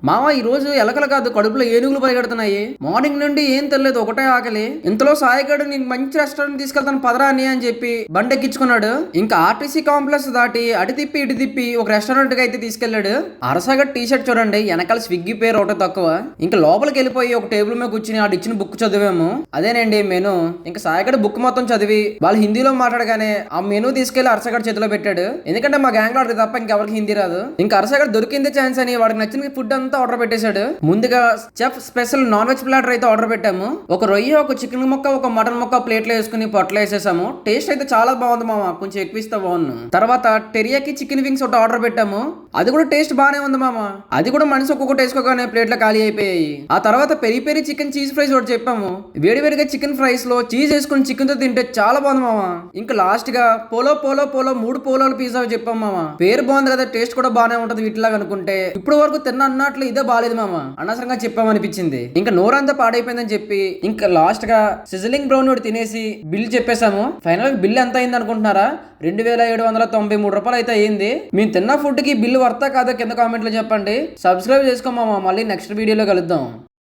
మామ ఈ రోజు ఎలకలు కాదు కడుపులో ఏనుగులు పరిగెడుతున్నాయి. మార్నింగ్ నుండి ఏం తెలియదు, ఒకటే ఆకలి. ఇంతలో సాయిగాడు నీకు మంచి రెస్టారెంట్ తీసుకెళ్తాను పదరా అని చెప్పి బండి ఎక్కించుకున్నాడు. ఇంకా ఆర్టీసీ కాంప్లెక్స్ దాటి అటు తిప్పి ఇటు తిప్పి ఒక రెస్టారెంట్ కి అయితే తీసుకెళ్లాడు. అరసాగడ్ టీ షర్ట్ చూడండి, వెనకాల స్విగ్గీ పేరు ఒకటే తక్కువ. ఇంకా లోపలికి వెళ్ళిపోయి ఒక టేబుల్ మీద కూర్చుని ఆడు ఇచ్చిన బుక్ చదివాము. అదేనండి మెనూ. ఇంకా సాయిగడ్ బుక్ మొత్తం చదివి వాళ్ళు హిందీలో మాట్లాడగానే ఆ మెనూ తీసుకెళ్లి అరసగడ్ చేతిలో పెట్టాడు. ఎందుకంటే మా గ్యాంగ్ లో తప్ప ఇంకెవరికి హిందీ రాదు. ఇంకా అరసగడ్ దొరికింది ఛాన్స్ అని వాడికి నచ్చిన ఫుడ్ అంతా ఆర్డర్ పెట్టేశాడు. ముందుగా chef special non veg platter అయితే ఆర్డర్ పెట్టాము. ఒక రొయ్య, ఒక చికెన్ ముక్క, ఒక మటన్ ముక్క ప్లేట్లో వేసుకుని పొట్టలో వేసేసాము. టేస్ట్ అయితే చాలా బాగుంది మామ, కొంచెం ఎక్కువ ఇస్తే బాగుంది. తర్వాత టెరియాకి చికెన్ వింగ్స్ ఒకటి ఆర్డర్ పెట్టాము. అది కూడా టేస్ట్ బాగానే ఉంది మామ. అది కూడా మనిషి ఒక్కొక్కటి వేసుకోగానే ప్లేట్లో ఖాళీ అయిపోయాయి. ఆ తర్వాత peri peri chicken cheese fries ఒకటి చెప్పాము. వేడివేడిగా చికెన్ ఫ్రైస్ లో చీజ్ వేసుకుని చికెన్ తో తింటే చాలా బాగుంది మామ. ఇంకా లాస్ట్ గా పోలో పోలో పోలో 3 పోలోల పిజ్జా చెప్పాము మామ. పేరు బాగుంది కదా, టేస్ట్ కూడా బాగానే ఉంటది వీటిలాగా అనుకుంటే ఇప్పుడు వరకు తిన్న అన్నట్లు ఇదే బాలేదు మామ, అనవసరంగా చెప్పామనిపించింది. ఇంకా నోరంతా పాడైపోయిందని చెప్పి ఇంకా లాస్ట్ గా సిజలింగ్ బ్రౌన్ ఒకటి తినేసి బిల్ చెప్పేశాము. ఫైనల్ బిల్ ఎంత అయింది అనుకుంటున్నారా? 2793 రూపాయలు అయితే అయింది. మేము తిన్న ఫుడ్ కి బిల్లు వర్తా కాదో కింద కామెంట్ లో చెప్పండి. సబ్స్క్రైబ్ చేసుకోమా, మళ్ళీ నెక్స్ట్ వీడియోలో కలుద్దాం.